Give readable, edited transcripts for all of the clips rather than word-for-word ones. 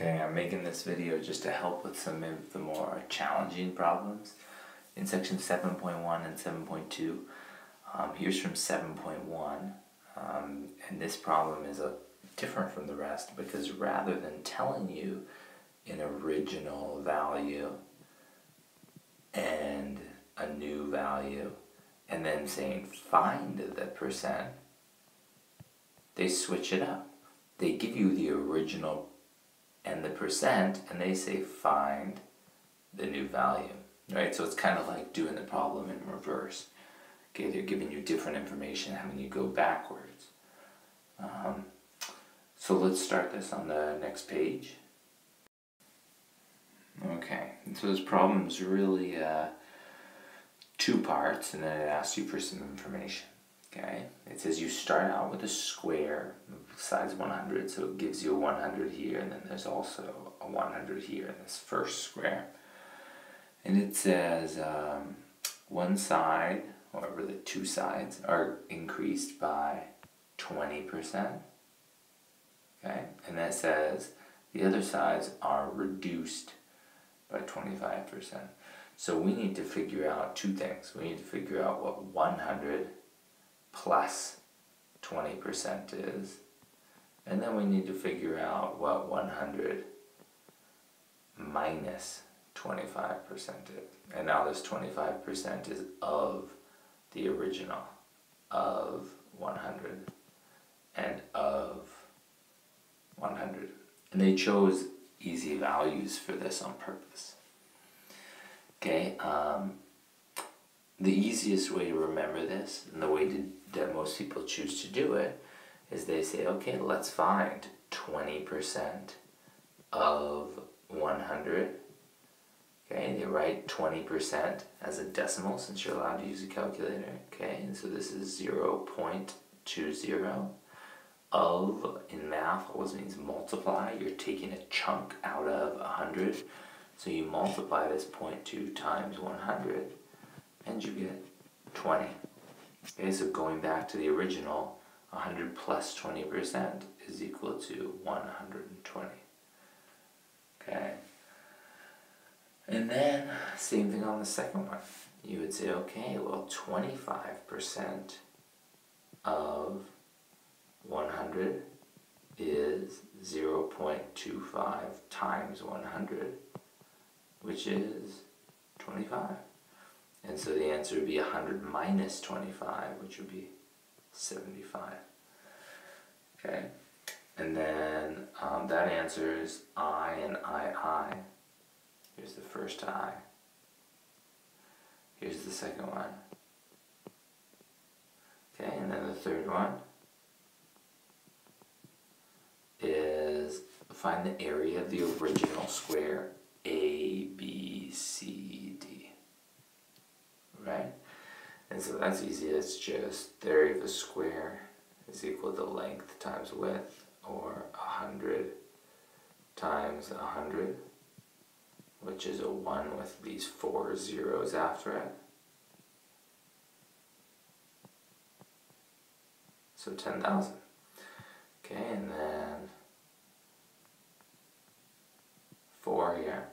Okay, I'm making this video just to help with some of the more challenging problems in section 7.1 and 7.2. Here's from 7.1, and this problem is different from the rest because rather than telling you an original value and a new value and then saying find the percent, they switch it up. They give you the original and the percent, and they say find the new value, right? So it's kind of like doing the problem in reverse. Okay, they're giving you different information, having you go backwards. So let's start this on the next page. Okay, and so this problem is really two parts, and then it asks you for some information. Okay, it says you start out with a square size 100, so it gives you a 100 here, and then there's also a 100 here in this first square. And it says one side, or really two sides, are increased by 20%. Okay, and that says the other sides are reduced by 25%. So we need to figure out two things. We need to figure out what 100 plus 20% is, and then we need to figure out what 100 minus 25% is. And now this 25% is of the original, of 100, and of 100. And they chose easy values for this on purpose. Okay, the easiest way to remember this, and the way that most people choose to do it, is they say, okay, let's find 20% of 100. Okay, they write 20% as a decimal since you're allowed to use a calculator. Okay, and so this is 0.20. Of, in math, always means multiply. You're taking a chunk out of 100. So you multiply this 0.2 times 100, and you get 20. Okay, so going back to the original, 100 plus 20% is equal to 120. Okay, and then same thing on the second one. You would say, okay, well, 25% of 100 is 0.25 times 100, which is 25. And so the answer would be 100 minus 25, which would be 75. Okay, and then that answers I and I. Here's the first I. Here's the second one. Okay, and then the third one is find the area of the original square, A, B, C, D. Right? And so that's easy. It's just the area of a square is equal to length times width, or 100 times 100, which is a 1 with these 4 zeros after it. So 10,000. Okay, and then 4 here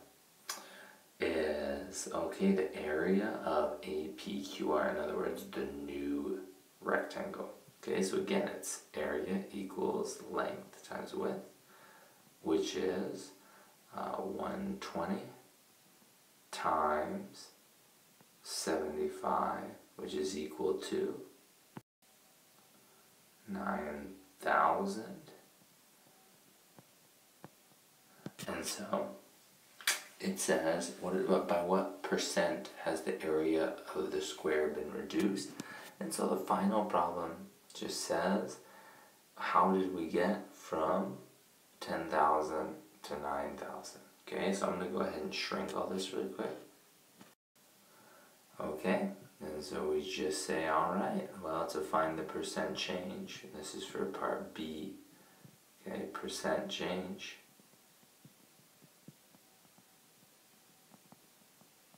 is, okay, the area of a PQR, in other words, the new rectangle. Okay, so again, it's area equals length times width, which is 120 times 75, which is equal to 9,000. And so it says, by what percent has the area of the square been reduced? And so the final problem just says, how did we get from 10,000 to 9,000? Okay, so I'm going to go ahead and shrink all this really quick. Okay, and so we just say, alright, well, to find the percent change, this is for part B. Okay, percent change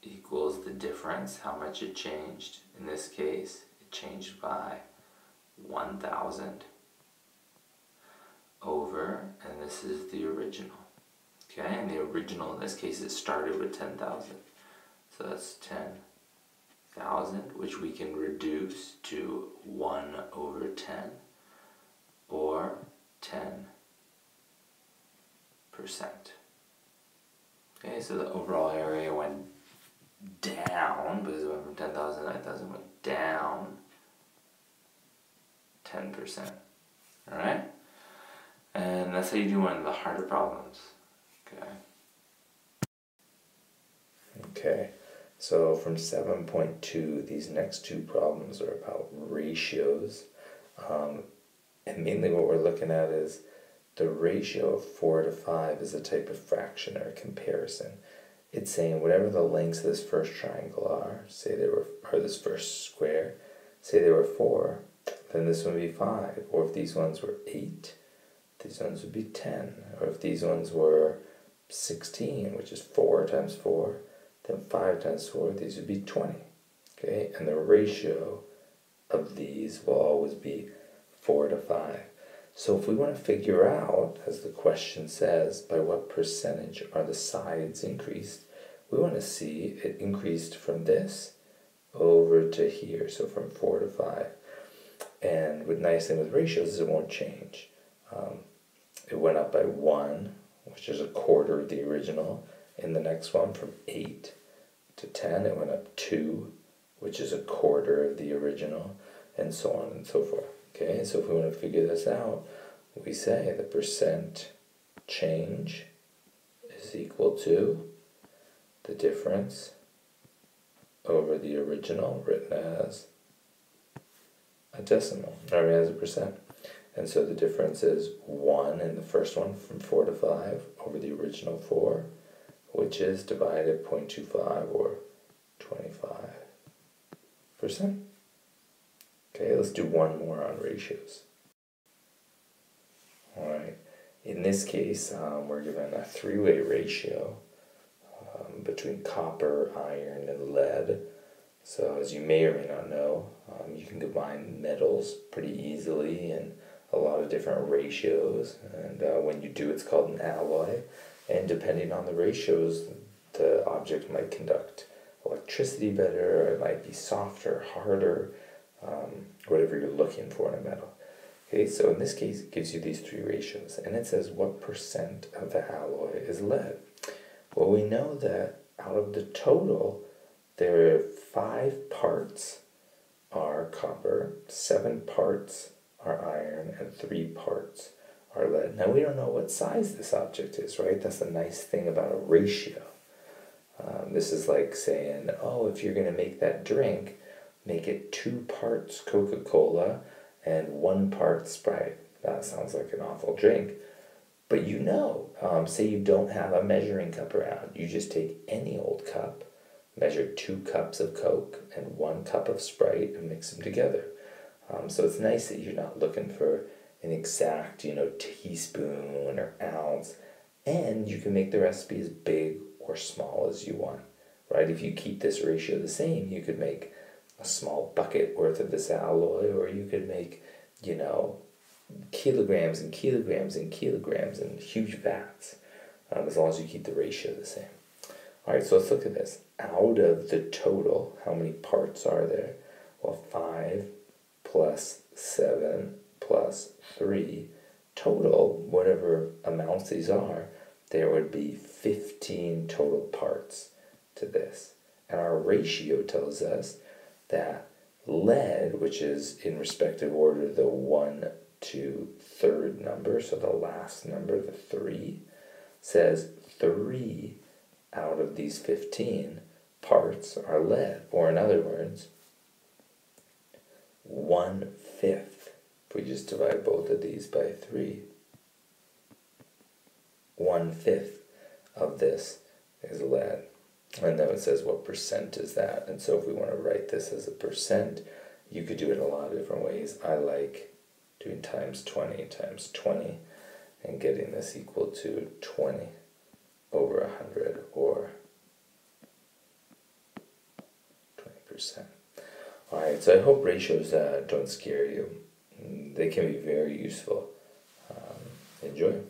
equals the difference, how much it changed. In this case, it changed by 1,000 over, and this is the original. Okay, and the original in this case, it started with 10,000. So that's 10,000, which we can reduce to 1 over 10, or 10%. Okay, so the overall area went down, because it went from 10,000 to 9,000, went down 10%. Alright? And that's how you do one of the harder problems. Okay. Okay, so from 7.2, these next two problems are about ratios. And mainly what we're looking at is the ratio of 4 to 5 is a type of fraction or comparison. It's saying whatever the lengths of this first triangle are, say they were, or this first square, say they were 4, then this one would be 5. Or if these ones were 8, these ones would be 10. Or if these ones were 16, which is 4 times 4, then 5 times 4, these would be 20. Okay, and the ratio of these will always be 4 to 5. So if we want to figure out, as the question says, by what percentage are the sides increased, we want to see it increased from this over to here, so from 4 to 5. And the nice thing with ratios is it won't change. It went up by 1, which is a quarter of the original. In the next one, from 8 to 10, it went up 2, which is a quarter of the original, and so on and so forth. Okay, so if we want to figure this out, we say the percent change is equal to the difference over the original, written as a decimal, or as a percent. And so the difference is 1 in the first one, from 4 to 5, over the original 4, which is divided 0.25, or 25%. Okay, let's do one more on ratios. Alright, in this case, we're given a three-way ratio between copper, iron, and lead. So as you may or may not know, you can combine metals pretty easily in a lot of different ratios, and when you do, it's called an alloy. And depending on the ratios, the object might conduct electricity better, or it might be softer, harder, whatever you're looking for in a metal. Okay, so in this case, it gives you these three ratios, and it says what percent of the alloy is lead. Well, we know that out of the total, there are 5 parts are copper, 7 parts are iron, and 3 parts are lead. Now, we don't know what size this object is, right? That's the nice thing about a ratio. This is like saying, oh, if you're going to make that drink, make it 2 parts Coca-Cola and 1 part Sprite. That sounds like an awful drink. But you know, say you don't have a measuring cup around. You just take any old cup, measure 2 cups of Coke and 1 cup of Sprite, and mix them together. So it's nice that you're not looking for an exact, teaspoon or ounce. And you can make the recipe as big or small as you want, right? If you keep this ratio the same, you could make a small bucket worth of this alloy, or you could make, kilograms and kilograms and kilograms in huge vats, as long as you keep the ratio the same. All right, so let's look at this. Out of the total, how many parts are there? Well, 5 plus 7 plus 3, total, whatever amounts these are, there would be 15 total parts to this. And our ratio tells us that lead, which is in respective order the 1 to 3rd number, so the last number, the 3, says 3 out of these 15 parts are lead. Or in other words, 1/5. If we just divide both of these by 3, 1/5 of this is lead. And then it says what percent is that. And so if we want to write this as a percent, you could do it a lot of different ways. I like doing times 20 times 20 and getting this equal to 20 over 100, or 20%. Alright, so I hope ratios don't scare you. They can be very useful. Enjoy.